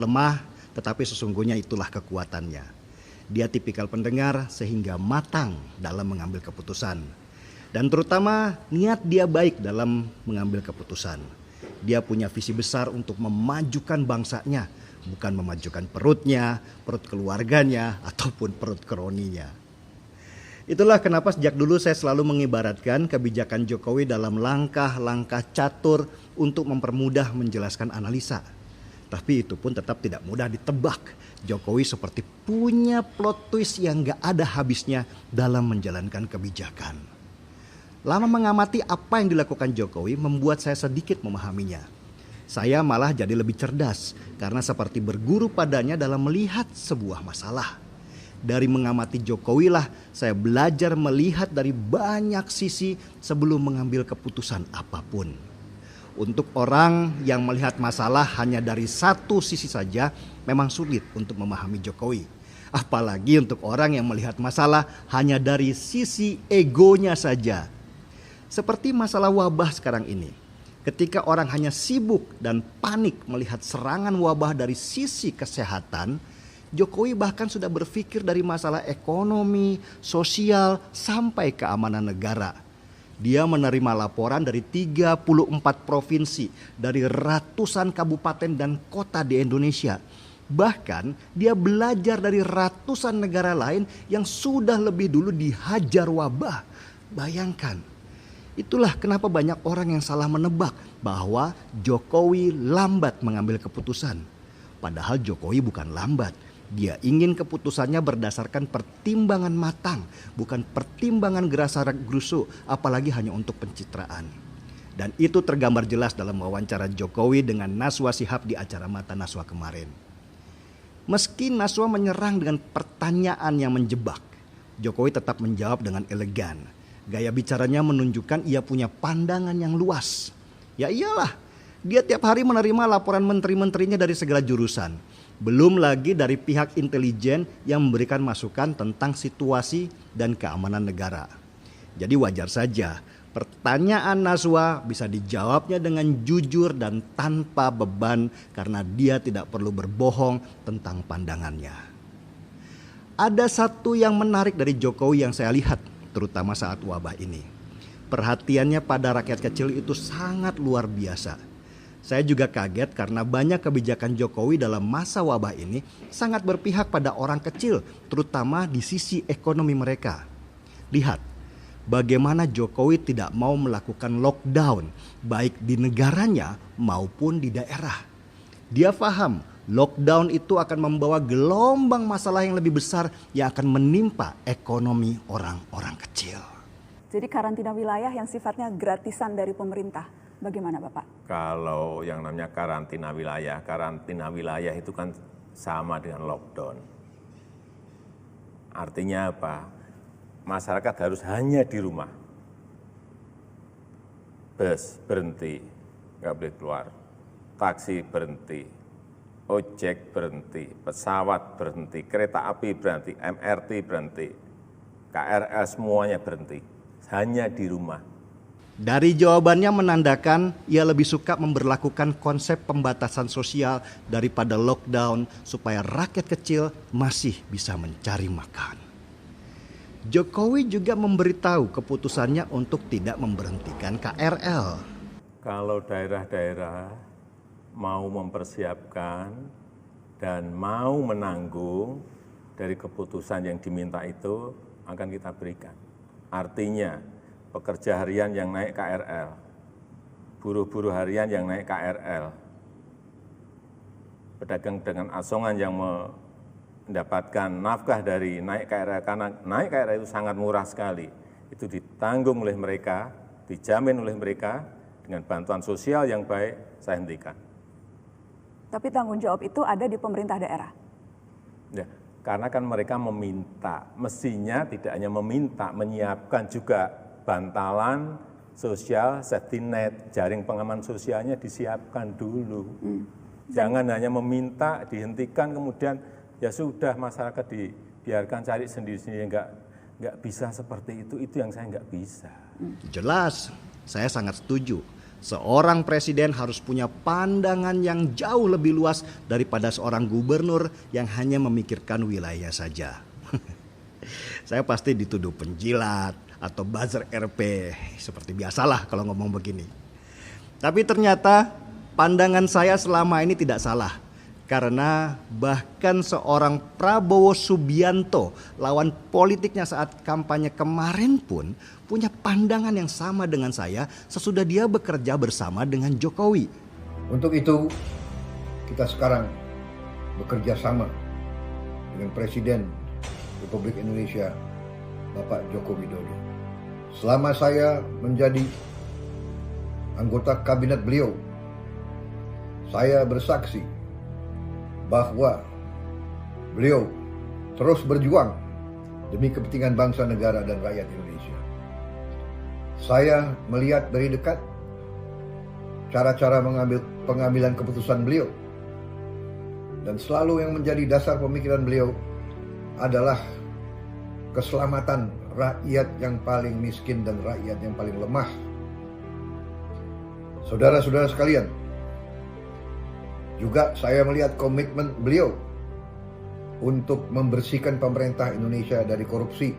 Lemah, tetapi sesungguhnya itulah kekuatannya. Dia tipikal pendengar sehingga matang dalam mengambil keputusan. Dan terutama niat dia baik dalam mengambil keputusan. Dia punya visi besar untuk memajukan bangsanya, bukan memajukan perutnya, perut keluarganya, ataupun perut kroninya. Itulah kenapa sejak dulu saya selalu mengibaratkan kebijakan Jokowi dalam langkah-langkah catur untuk mempermudah menjelaskan analisa. Tapi itu pun tetap tidak mudah ditebak. Jokowi seperti punya plot twist yang gak ada habisnya dalam menjalankan kebijakan. Lama mengamati apa yang dilakukan Jokowi membuat saya sedikit memahaminya. Saya malah jadi lebih cerdas karena seperti berguru padanya dalam melihat sebuah masalah. Dari mengamati Jokowi lah saya belajar melihat dari banyak sisi sebelum mengambil keputusan apapun. Untuk orang yang melihat masalah hanya dari satu sisi saja memang sulit untuk memahami Jokowi. Apalagi untuk orang yang melihat masalah hanya dari sisi egonya saja. Seperti masalah wabah sekarang ini. Ketika orang hanya sibuk dan panik melihat serangan wabah dari sisi kesehatan, Jokowi bahkan sudah berpikir dari masalah ekonomi, sosial, sampai keamanan negara. Dia menerima laporan dari 34 provinsi, dari ratusan kabupaten dan kota di Indonesia. Bahkan dia belajar dari ratusan negara lain yang sudah lebih dulu dihajar wabah. Bayangkan, itulah kenapa banyak orang yang salah menebak bahwa Jokowi lambat mengambil keputusan. Padahal Jokowi bukan lambat. Dia ingin keputusannya berdasarkan pertimbangan matang, bukan pertimbangan gerasa-gerusu, apalagi hanya untuk pencitraan. Dan itu tergambar jelas dalam wawancara Jokowi dengan Najwa Shihab di acara Mata Najwa kemarin. Meski Najwa menyerang dengan pertanyaan yang menjebak, Jokowi tetap menjawab dengan elegan. Gaya bicaranya menunjukkan ia punya pandangan yang luas. Ya iyalah, dia tiap hari menerima laporan menteri-menterinya dari segala jurusan. Belum lagi dari pihak intelijen yang memberikan masukan tentang situasi dan keamanan negara. Jadi wajar saja pertanyaan Najwa bisa dijawabnya dengan jujur dan tanpa beban karena dia tidak perlu berbohong tentang pandangannya. Ada satu yang menarik dari Jokowi yang saya lihat terutama saat wabah ini. Perhatiannya pada rakyat kecil itu sangat luar biasa. Saya juga kaget karena banyak kebijakan Jokowi dalam masa wabah ini sangat berpihak pada orang kecil, terutama di sisi ekonomi mereka. Lihat, bagaimana Jokowi tidak mau melakukan lockdown, baik di negaranya maupun di daerah. Dia paham, lockdown itu akan membawa gelombang masalah yang lebih besar yang akan menimpa ekonomi orang-orang kecil. Jadi karantina wilayah yang sifatnya gratisan dari pemerintah. Bagaimana Bapak? Kalau yang namanya karantina wilayah itu kan sama dengan lockdown. Artinya apa? Masyarakat harus hanya di rumah. Bus berhenti, nggak boleh keluar. Taksi berhenti, ojek berhenti, pesawat berhenti, kereta api berhenti, MRT berhenti, KRL semuanya berhenti. Hanya di rumah. Dari jawabannya menandakan ia lebih suka memberlakukan konsep pembatasan sosial daripada lockdown supaya rakyat kecil masih bisa mencari makan. Jokowi juga memberitahu keputusannya untuk tidak memberhentikan KRL. Kalau daerah-daerah mau mempersiapkan dan mau menanggung dari keputusan yang diminta itu akan kita berikan. Artinya pekerja harian yang naik KRL, buruh-buruh harian yang naik KRL, pedagang-pedagang asongan yang mendapatkan nafkah dari naik KRL, karena naik KRL itu sangat murah sekali. Itu ditanggung oleh mereka, dijamin oleh mereka dengan bantuan sosial yang baik, saya hentikan. Tapi tanggung jawab itu ada di pemerintah daerah. Ya, karena kan mereka meminta, mestinya tidak hanya meminta, menyiapkan juga bantalan sosial, safety net, jaring pengaman sosialnya disiapkan dulu. Jangan hanya meminta, dihentikan, kemudian ya sudah masyarakat dibiarkan cari sendiri-sendiri, nggak bisa seperti itu yang saya nggak bisa. Jelas, saya sangat setuju. Seorang presiden harus punya pandangan yang jauh lebih luas daripada seorang gubernur yang hanya memikirkan wilayah saja. Saya pasti dituduh penjilat atau buzzer RP, seperti biasalah kalau ngomong begini. Tapi ternyata pandangan saya selama ini tidak salah. Karena bahkan seorang Prabowo Subianto, lawan politiknya saat kampanye kemarin pun punya pandangan yang sama dengan saya sesudah dia bekerja bersama dengan Jokowi. Untuk itu, kita sekarang bekerja sama dengan Presiden Republik Indonesia, Bapak Joko Widodo. Selama saya menjadi anggota kabinet beliau, saya bersaksi bahwa beliau terus berjuang demi kepentingan bangsa, negara, dan rakyat Indonesia. Saya melihat dari dekat cara-cara pengambilan keputusan beliau, dan selalu yang menjadi dasar pemikiran beliau adalah keselamatan rakyat yang paling miskin dan rakyat yang paling lemah. Saudara-saudara sekalian, juga saya melihat komitmen beliau untuk membersihkan pemerintah Indonesia dari korupsi.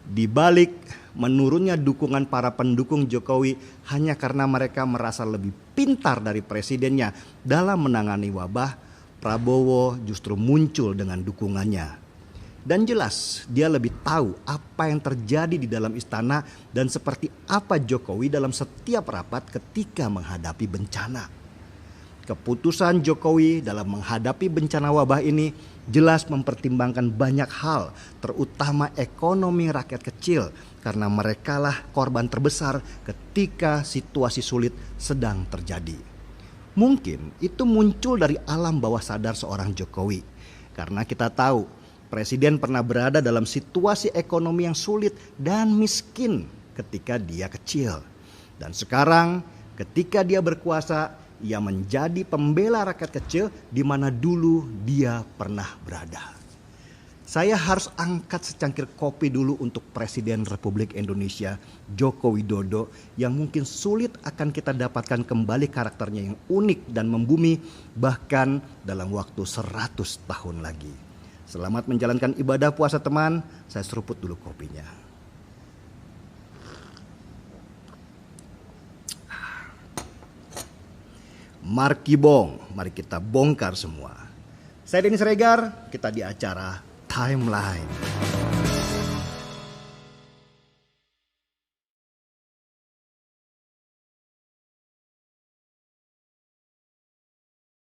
Di balik menurunnya dukungan para pendukung Jokowi hanya karena mereka merasa lebih pintar dari presidennya dalam menangani wabah, Prabowo justru muncul dengan dukungannya. Dan jelas dia lebih tahu apa yang terjadi di dalam istana dan seperti apa Jokowi dalam setiap rapat ketika menghadapi bencana. Keputusan Jokowi dalam menghadapi bencana wabah ini jelas mempertimbangkan banyak hal, terutama ekonomi rakyat kecil, karena merekalah korban terbesar ketika situasi sulit sedang terjadi. Mungkin itu muncul dari alam bawah sadar seorang Jokowi, karena kita tahu Presiden pernah berada dalam situasi ekonomi yang sulit dan miskin ketika dia kecil. Dan sekarang ketika dia berkuasa, ia menjadi pembela rakyat kecil di mana dulu dia pernah berada. Saya harus angkat secangkir kopi dulu untuk Presiden Republik Indonesia Joko Widodo yang mungkin sulit akan kita dapatkan kembali karakternya yang unik dan membumi bahkan dalam waktu 100 tahun lagi. Selamat menjalankan ibadah puasa teman, saya seruput dulu kopinya. Markibong, mari kita bongkar semua. Saya Denny Siregar, kita di acara Timeline.